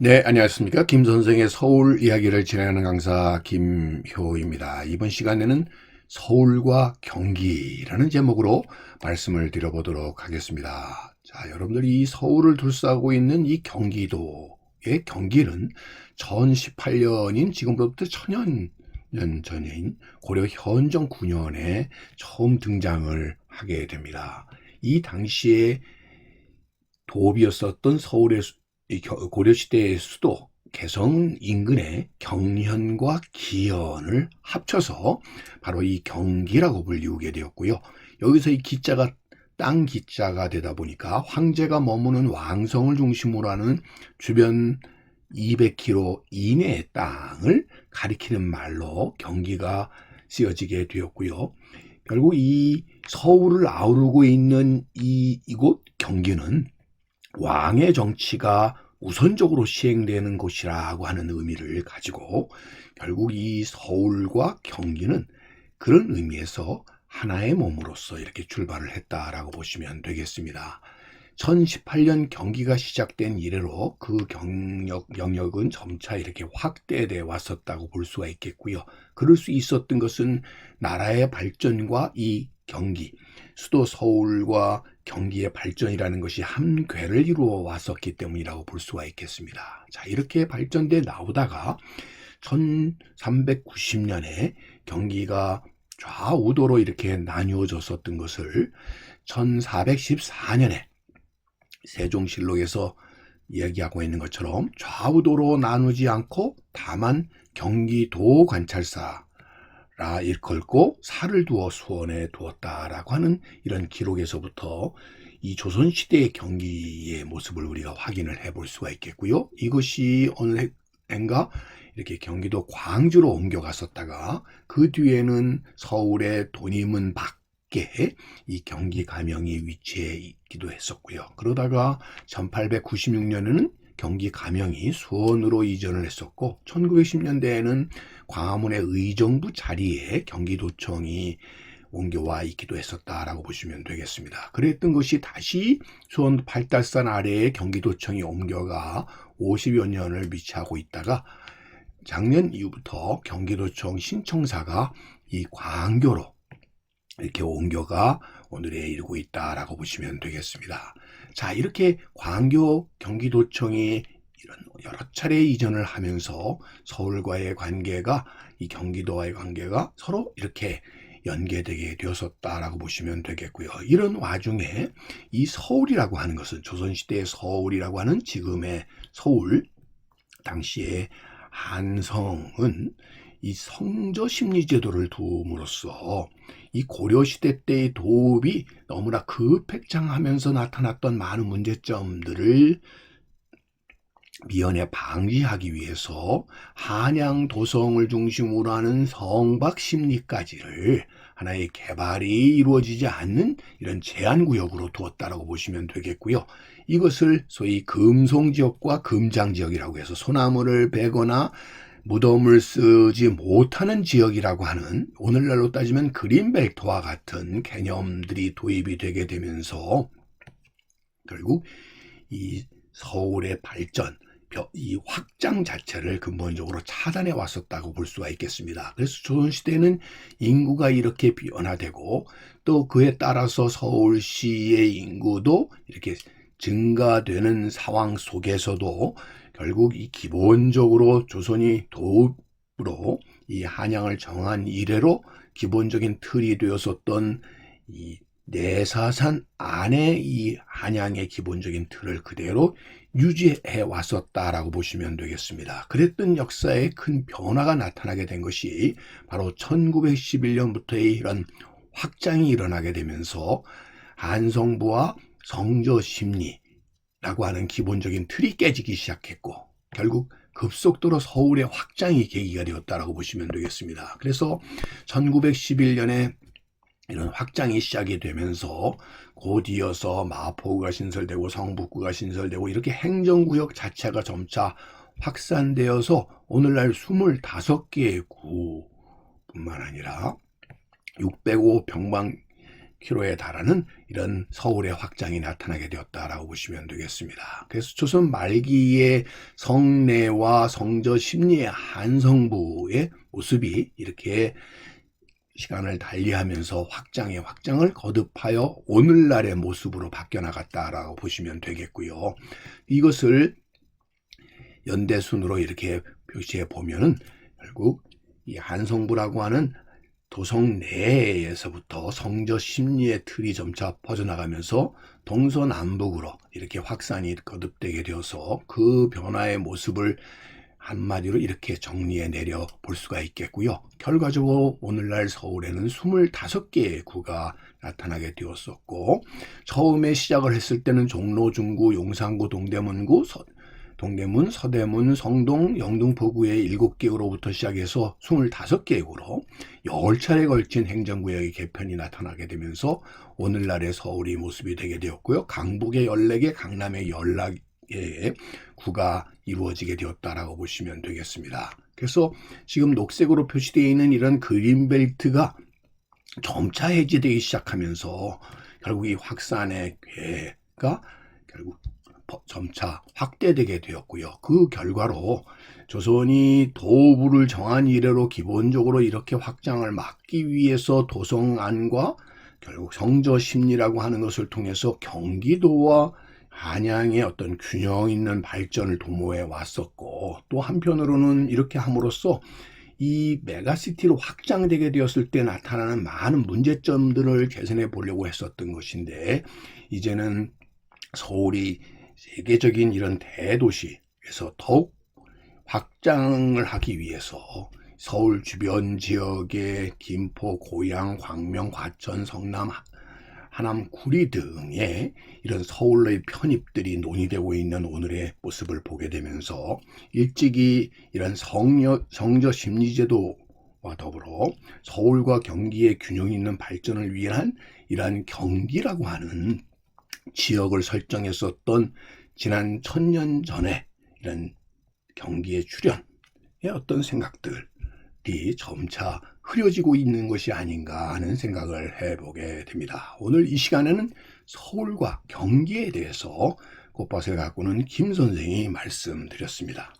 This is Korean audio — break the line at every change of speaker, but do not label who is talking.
네, 안녕하십니까. 김 선생의 서울 이야기를 진행하는 강사 김효입니다. 이번 시간에는 서울과 경기라는 제목으로 말씀을 드려보도록 하겠습니다. 자, 여러분들이 이 서울을 둘러싸고 있는 이 경기도의 경기는 1018년인 지금부터 1000년 전인 고려 현종 9년에 처음 등장을 하게 됩니다. 이 당시에 도읍이었었던 서울의 고려시대의 수도 개성 인근의 경현과 기현을 합쳐서 바로 이 경기라고 불리우게 되었고요. 여기서 이 기자가 땅 기자가 되다 보니까 황제가 머무는 왕성을 중심으로 하는 주변 200km 이내의 땅을 가리키는 말로 경기가 쓰여지게 되었고요. 결국 이 서울을 아우르고 있는 이곳 경기는 왕의 정치가 우선적으로 시행되는 곳이라고 하는 의미를 가지고 결국 이 서울과 경기는 그런 의미에서 하나의 몸으로서 이렇게 출발을 했다라고 보시면 되겠습니다. 1018년 경기가 시작된 이래로 그 영역은 점차 이렇게 확대돼 왔었다고 볼 수가 있겠고요. 그럴 수 있었던 것은 나라의 발전과 이 경기, 수도 서울과 경기의 발전이라는 것이 함께를 이루어 왔었기 때문이라고 볼 수가 있겠습니다. 자, 이렇게 발전돼 나오다가 1390년에 경기가 좌우도로 이렇게 나뉘어졌었던 것을 1414년에 세종실록에서 이야기하고 있는 것처럼 좌우도로 나누지 않고 다만 경기도 관찰사 라 일컬고 살을 두어 수원에 두었다라고 하는 이런 기록에서부터 이 조선시대의 경기의 모습을 우리가 확인을 해볼 수가 있겠고요. 이것이 어느 해인가 이렇게 경기도 광주로 옮겨갔었다가 그 뒤에는 서울의 돈이문 밖에 이 경기 가명이 위치해 있기도 했었고요. 그러다가 1896년에는 경기 가명이 수원으로 이전을 했었고 1910년대에는 광화문의 의정부 자리에 경기도청이 옮겨와 있기도 했었다라고 보시면 되겠습니다. 그랬던 것이 다시 수원 팔달산 아래에 경기도청이 옮겨가 50여 년을 위치하고 있다가 작년 이후부터 경기도청 신청사가 이 광교로 이렇게 옮겨가 오늘에 이르고 있다라고 보시면 되겠습니다. 자, 이렇게 광교 경기도청이 이런 여러 차례 이전을 하면서 서울과의 관계가 이 경기도와의 관계가 서로 이렇게 연계되게 되었었다라고 보시면 되겠고요. 이런 와중에 이 서울이라고 하는 것은 조선시대의 서울이라고 하는 지금의 서울, 당시에 한성은 이 성저 심리제도를 두음으로써 이 고려시대 때의 도읍이 너무나 급획장하면서 나타났던 많은 문제점들을 미연에 방지하기 위해서 한양 도성을 중심으로 하는 성박 심리까지를 하나의 개발이 이루어지지 않는 이런 제한구역으로 두었다라고 보시면 되겠고요. 이것을 소위 금송지역과 금장지역이라고 해서 소나무를 베거나 무덤을 쓰지 못하는 지역이라고 하는 오늘날로 따지면 그린벨트와 같은 개념들이 도입이 되게 되면서 결국 이 서울의 발전, 이 확장 자체를 근본적으로 차단해 왔었다고 볼 수가 있겠습니다. 그래서 조선시대는 인구가 이렇게 변화되고 또 그에 따라서 서울시의 인구도 이렇게 증가되는 상황 속에서도 결국 이 기본적으로 조선이 도읍으로 이 한양을 정한 이래로 기본적인 틀이 되었었던 이 내사산 안에 이 한양의 기본적인 틀을 그대로 유지해 왔었다라고 보시면 되겠습니다. 그랬던 역사에 큰 변화가 나타나게 된 것이 바로 1911년부터의 이런 확장이 일어나게 되면서 한성부와 성저심리라고 하는 기본적인 틀이 깨지기 시작했고 결국 급속도로 서울의 확장이 계기가 되었다라고 보시면 되겠습니다. 그래서 1911년에 이런 확장이 시작이 되면서 곧 이어서 마포구가 신설되고 성북구가 신설되고 이렇게 행정구역 자체가 점차 확산되어서 오늘날 25개의 구뿐만 아니라 605 킬로에 달하는 이런 서울의 확장이 나타나게 되었다라고 보시면 되겠습니다. 그래서 조선 말기의 성내와 성저 심리의 한성부의 모습이 이렇게 시간을 달리하면서 확장의 확장을 거듭하여 오늘날의 모습으로 바뀌어 나갔다라고 보시면 되겠고요. 이것을 연대순으로 이렇게 표시해 보면은 결국 이 한성부라고 하는 도성 내에서부터 성저 심리의 틀이 점차 퍼져나가면서 동서남북으로 이렇게 확산이 거듭되게 되어서 그 변화의 모습을 한마디로 이렇게 정리해 내려 볼 수가 있겠고요. 결과적으로 오늘날 서울에는 25개의 구가 나타나게 되었었고, 처음에 시작을 했을 때는 종로, 중구, 용산구, 동대문구, 동대문, 서대문, 성동, 영등포구의 7개 구로부터 시작해서 25개 구로 10차례 걸친 행정구역의 개편이 나타나게 되면서 오늘날의 서울이 모습이 되게 되었고요. 강북의 14개, 강남의 14개의 구가 이루어지게 되었다라고 보시면 되겠습니다. 그래서 지금 녹색으로 표시되어 있는 이런 그린벨트가 점차 해제되기 시작하면서 결국 이 확산의 궤가 결국 점차 확대되게 되었고요. 그 결과로 조선이 도부를 정한 이래로 기본적으로 이렇게 확장을 막기 위해서 도성안과 결국 성저심리라고 하는 것을 통해서 경기도와 한양의 어떤 균형 있는 발전을 도모해 왔었고, 또 한편으로는 이렇게 함으로써 이 메가시티로 확장되게 되었을 때 나타나는 많은 문제점들을 개선해 보려고 했었던 것인데, 이제는 서울이 세계적인 이런 대도시에서 더욱 확장을 하기 위해서 서울 주변 지역의 김포, 고양, 광명, 과천, 성남, 하남, 구리 등의 이런 서울의 편입들이 논의되고 있는 오늘의 모습을 보게 되면서 일찍이 이런 성저 심리제도와 더불어 서울과 경기의 균형 있는 발전을 위한 이러한 경기라고 하는 지역을 설정했었던 지난 1000년 전에 이런 경기의 출현의 어떤 생각들이 점차 흐려지고 있는 것이 아닌가 하는 생각을 해보게 됩니다. 오늘 이 시간에는 서울과 경기에 대해서 꽃밭을 가꾸는 김 선생이 말씀드렸습니다.